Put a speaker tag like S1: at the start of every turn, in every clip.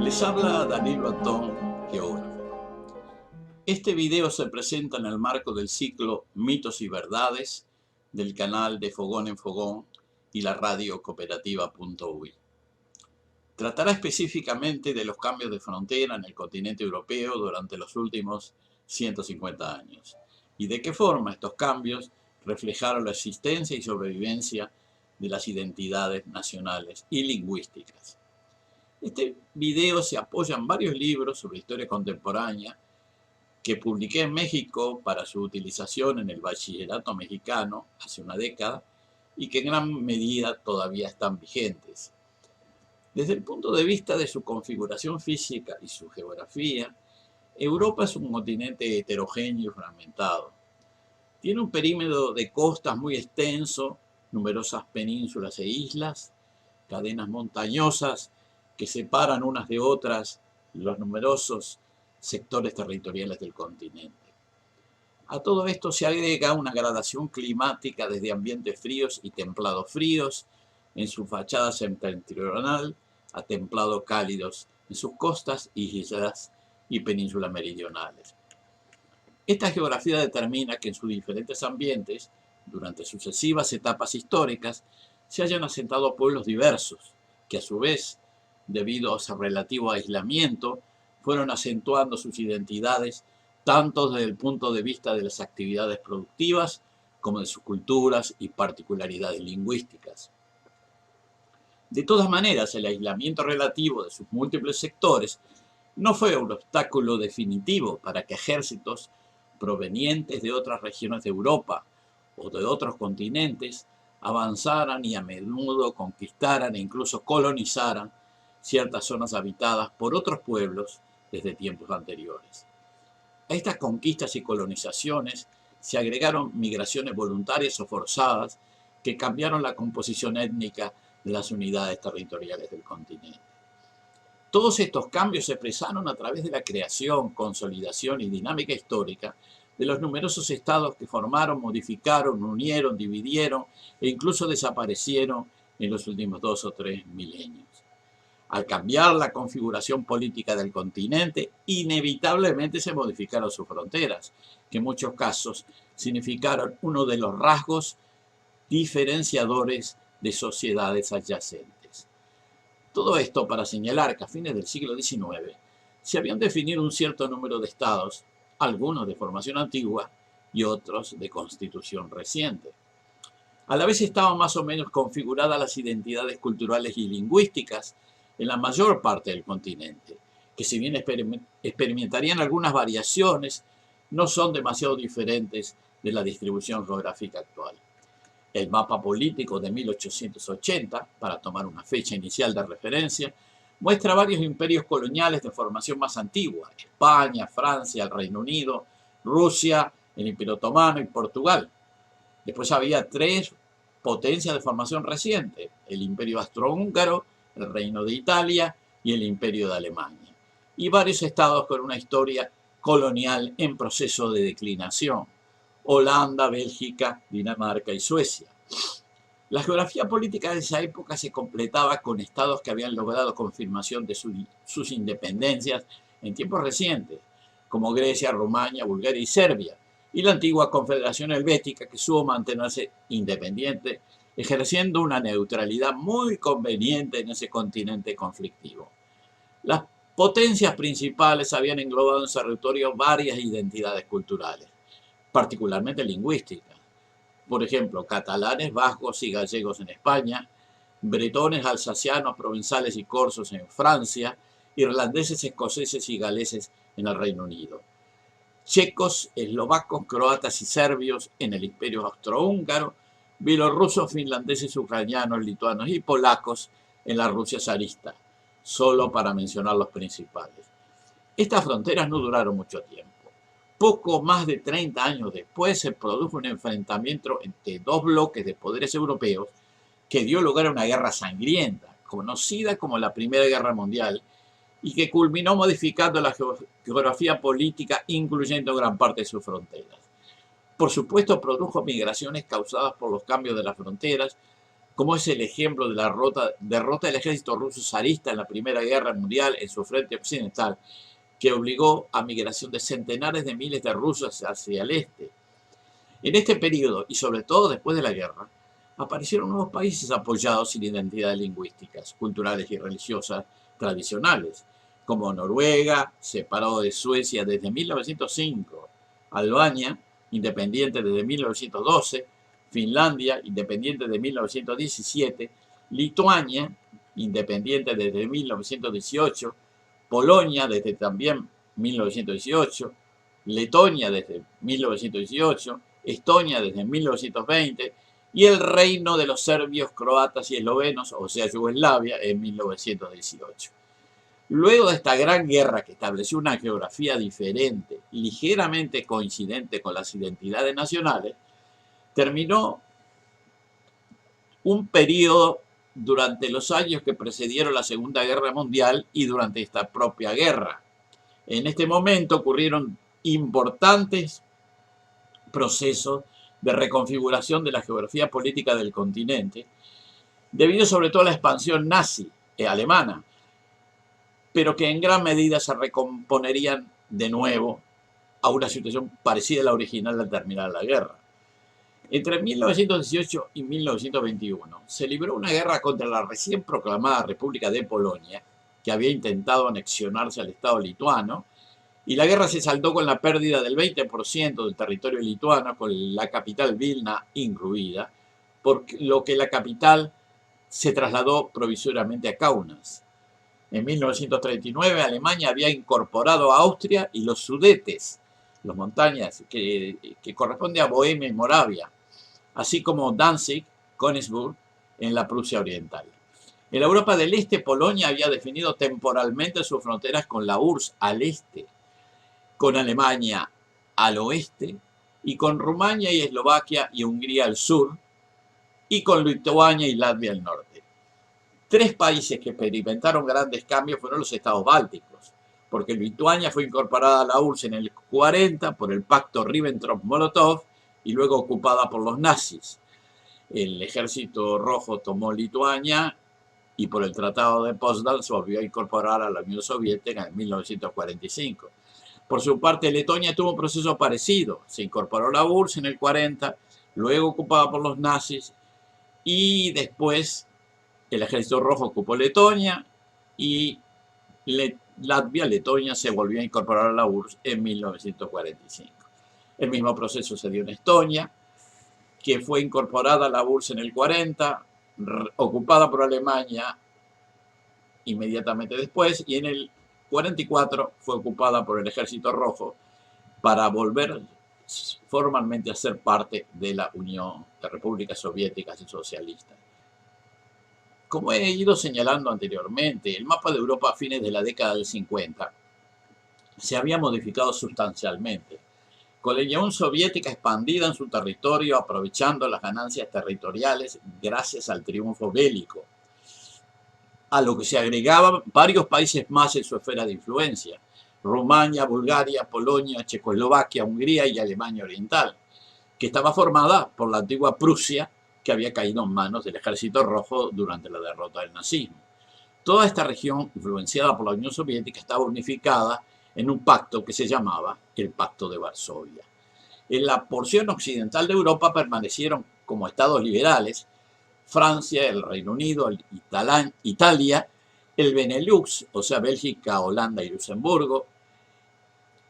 S1: Les habla Danilo Antón, geógrafo. Este video se presenta en el marco del ciclo Mitos y Verdades del canal de Fogón en Fogón y la radio cooperativa.uy. Tratará específicamente de los cambios de frontera en el continente europeo durante los últimos 150 años y de qué forma estos cambios reflejaron la existencia y sobrevivencia de las identidades nacionales y lingüísticas. Este video se apoya en varios libros sobre historia contemporánea que publiqué en México para su utilización en el bachillerato mexicano hace una década y que en gran medida todavía están vigentes. Desde el punto de vista de su configuración física y su geografía, Europa es un continente heterogéneo y fragmentado. Tiene un perímetro de costas muy extenso, numerosas penínsulas e islas, cadenas montañosas que separan unas de otras los numerosos sectores territoriales del continente. A todo esto se agrega una gradación climática desde ambientes fríos y templados fríos en su fachada septentrional a templados cálidos en sus costas, islas y penínsulas meridionales. Esta geografía determina que en sus diferentes ambientes, durante sucesivas etapas históricas, se hayan asentado pueblos diversos, que a su vez, debido a su relativo aislamiento, fueron acentuando sus identidades tanto desde el punto de vista de las actividades productivas como de sus culturas y particularidades lingüísticas. De todas maneras, el aislamiento relativo de sus múltiples sectores no fue un obstáculo definitivo para que ejércitos provenientes de otras regiones de Europa o de otros continentes avanzaran y a menudo conquistaran e incluso colonizaran ciertas zonas habitadas por otros pueblos desde tiempos anteriores. A estas conquistas y colonizaciones se agregaron migraciones voluntarias o forzadas que cambiaron la composición étnica de las unidades territoriales del continente. Todos estos cambios se expresaron a través de la creación, consolidación y dinámica histórica de los numerosos estados que formaron, modificaron, unieron, dividieron e incluso desaparecieron en los últimos 2 o 3 milenios. Al cambiar la configuración política del continente, inevitablemente se modificaron sus fronteras, que en muchos casos significaron uno de los rasgos diferenciadores de sociedades adyacentes. Todo esto para señalar que a fines del siglo XIX se habían definido un cierto número de estados, algunos de formación antigua y otros de constitución reciente. A la vez estaban más o menos configuradas las identidades culturales y lingüísticas en la mayor parte del continente, que si bien experimentarían algunas variaciones, no son demasiado diferentes de la distribución geográfica actual. El mapa político de 1880, para tomar una fecha inicial de referencia, muestra varios imperios coloniales de formación más antigua: España, Francia, el Reino Unido, Rusia, el Imperio Otomano y Portugal. Después había 3 potencias de formación reciente: el Imperio Austrohúngaro, el Reino de Italia y el Imperio de Alemania, y varios estados con una historia colonial en proceso de declinación: Holanda, Bélgica, Dinamarca y Suecia. La geografía política de esa época se completaba con estados que habían logrado confirmación de sus independencias en tiempos recientes, como Grecia, Rumania, Bulgaria y Serbia, y la antigua Confederación Helvética, que supo mantenerse independiente, ejerciendo una neutralidad muy conveniente en ese continente conflictivo. Las potencias principales habían englobado en su territorio varias identidades culturales, particularmente lingüísticas. Por ejemplo, catalanes, vascos y gallegos en España, bretones, alsacianos, provenzales y corsos en Francia, irlandeses, escoceses y galeses en el Reino Unido, checos, eslovacos, croatas y serbios en el Imperio Austrohúngaro, bielorrusos, finlandeses, ucranianos, lituanos y polacos en la Rusia zarista, solo para mencionar los principales. Estas fronteras no duraron mucho tiempo. Poco más de 30 años después se produjo un enfrentamiento entre 2 bloques de poderes europeos que dio lugar a una guerra sangrienta, conocida como la Primera Guerra Mundial, y que culminó modificando la geografía política, incluyendo gran parte de sus fronteras. Por supuesto, produjo migraciones causadas por los cambios de las fronteras, como es el ejemplo de la derrota del ejército ruso zarista en la Primera Guerra Mundial en su frente occidental, que obligó a migración de centenares de miles de rusos hacia el este. En este periodo, y sobre todo después de la guerra, aparecieron nuevos países apoyados sin identidades lingüísticas, culturales y religiosas tradicionales, como Noruega, separado de Suecia desde 1905, Albania, independiente desde 1912, Finlandia, independiente desde 1917, Lituania, independiente desde 1918, Polonia desde también 1918, Letonia desde 1918, Estonia desde 1920 y el reino de los serbios, croatas y eslovenos, o sea, Yugoslavia, en 1918. Luego de esta gran guerra que estableció una geografía diferente, ligeramente coincidente con las identidades nacionales, terminó un periodo durante los años que precedieron la Segunda Guerra Mundial y durante esta propia guerra. En este momento ocurrieron importantes procesos de reconfiguración de la geografía política del continente, debido sobre todo a la expansión nazi alemana, pero que en gran medida se recomponerían de nuevo a una situación parecida a la original al terminar la guerra. Entre 1918 y 1921 se libró una guerra contra la recién proclamada República de Polonia, que había intentado anexionarse al Estado lituano, y la guerra se saldó con la pérdida del 20% del territorio lituano, con la capital Vilna incluida, por lo que la capital se trasladó provisoriamente a Kaunas. En 1939 Alemania había incorporado a Austria y los Sudetes, las montañas que corresponde a Bohemia y Moravia, así como Danzig, Königsberg, en la Prusia Oriental. En la Europa del Este, Polonia había definido temporalmente sus fronteras con la URSS al este, con Alemania al oeste, y con Rumania y Eslovaquia y Hungría al sur, y con Lituania y Latvia al norte. Tres países que experimentaron grandes cambios fueron los estados bálticos, porque Lituania fue incorporada a la URSS en el 40 por el pacto Ribbentrop-Molotov y luego ocupada por los nazis. El ejército rojo tomó Lituania y por el Tratado de Potsdam se volvió a incorporar a la Unión Soviética en 1945. Por su parte, Letonia tuvo un proceso parecido. Se incorporó a la URSS en el 40, luego ocupada por los nazis, y después el ejército rojo ocupó Letonia y Letonia se volvió a incorporar a la URSS en 1945. El mismo proceso se dio en Estonia, que fue incorporada a la URSS en el 40, ocupada por Alemania inmediatamente después, y en el 44 fue ocupada por el Ejército Rojo para volver formalmente a ser parte de la Unión de Repúblicas Soviéticas y Socialistas. Como he ido señalando anteriormente, el mapa de Europa a fines de la década del 50 se había modificado sustancialmente, con la Unión Soviética expandida en su territorio, aprovechando las ganancias territoriales gracias al triunfo bélico, a lo que se agregaban varios países más en su esfera de influencia: Rumania, Bulgaria, Polonia, Checoslovaquia, Hungría y Alemania Oriental, que estaba formada por la antigua Prusia, que había caído en manos del Ejército Rojo durante la derrota del nazismo. Toda esta región, influenciada por la Unión Soviética, estaba unificada en un pacto que se llamaba el Pacto de Varsovia. En la porción occidental de Europa permanecieron como estados liberales Francia, el Reino Unido, Italia, el Benelux, o sea, Bélgica, Holanda y Luxemburgo,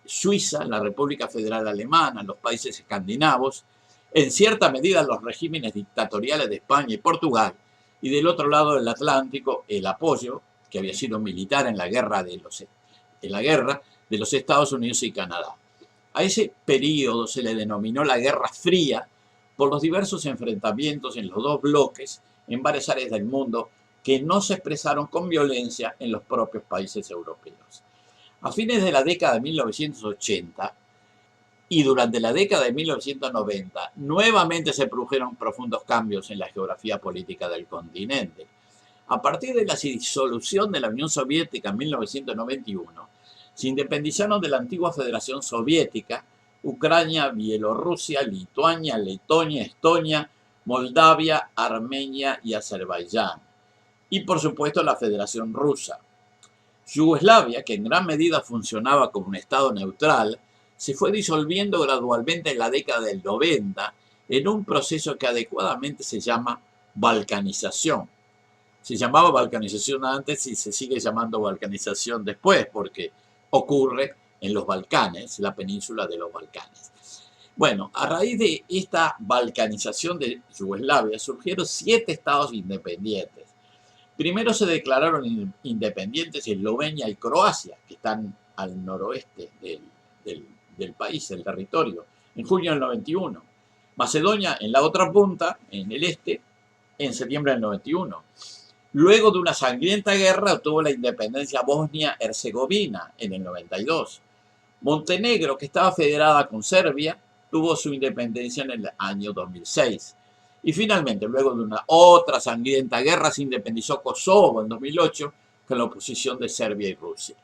S1: Suiza, la República Federal Alemana, los países escandinavos, en cierta medida los regímenes dictatoriales de España y Portugal, y del otro lado del Atlántico el apoyo, que había sido militar en la guerra de los Estados Unidos y Canadá. A ese periodo se le denominó la Guerra Fría por los diversos enfrentamientos en los dos bloques en varias áreas del mundo que no se expresaron con violencia en los propios países europeos. A fines de la década de 1980 y durante la década de 1990, nuevamente se produjeron profundos cambios en la geografía política del continente. A partir de la disolución de la Unión Soviética en 1991, se independizaron de la antigua Federación Soviética Ucrania, Bielorrusia, Lituania, Letonia, Estonia, Moldavia, Armenia y Azerbaiyán. Y por supuesto la Federación Rusa. Yugoslavia, que en gran medida funcionaba como un estado neutral, se fue disolviendo gradualmente en la década del 90 en un proceso que adecuadamente se llama balcanización. Se llamaba balcanización antes y se sigue llamando balcanización después, porque ocurre en los Balcanes, la península de los Balcanes. Bueno, a raíz de esta balcanización de Yugoslavia surgieron 7 estados independientes. Primero se declararon independientes Eslovenia y Croacia, que están al noroeste del país, del territorio, en junio del 91. Macedonia en la otra punta, en el este, en septiembre del 91. Luego de una sangrienta guerra obtuvo la independencia Bosnia-Herzegovina en el 92. Montenegro, que estaba federada con Serbia, tuvo su independencia en el año 2006. Y finalmente, luego de una otra sangrienta guerra, se independizó Kosovo en 2008 con la oposición de Serbia y Rusia.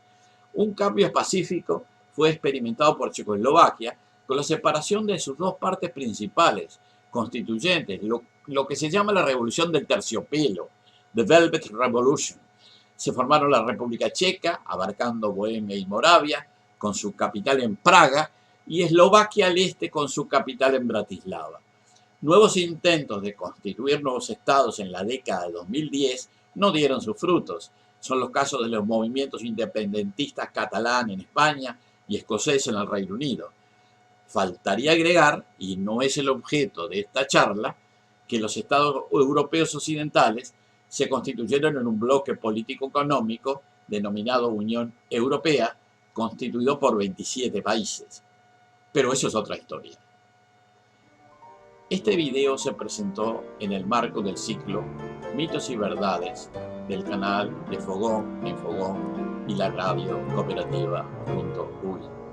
S1: Un cambio pacífico fue experimentado por Checoslovaquia con la separación de sus dos partes principales, constituyentes, lo que se llama la Revolución del Terciopelo, The Velvet Revolution. Se formaron la República Checa, abarcando Bohemia y Moravia, con su capital en Praga, y Eslovaquia al este con su capital en Bratislava. Nuevos intentos de constituir nuevos estados en la década de 2010 no dieron sus frutos. Son los casos de los movimientos independentistas catalán en España y escocés en el Reino Unido. Faltaría agregar, y no es el objeto de esta charla, que los estados europeos occidentales se constituyeron en un bloque político-económico denominado Unión Europea, constituido por 27 países. Pero eso es otra historia. Este video se presentó en el marco del ciclo Mitos y Verdades del canal de Fogón en Fogón y la radio cooperativa.uy.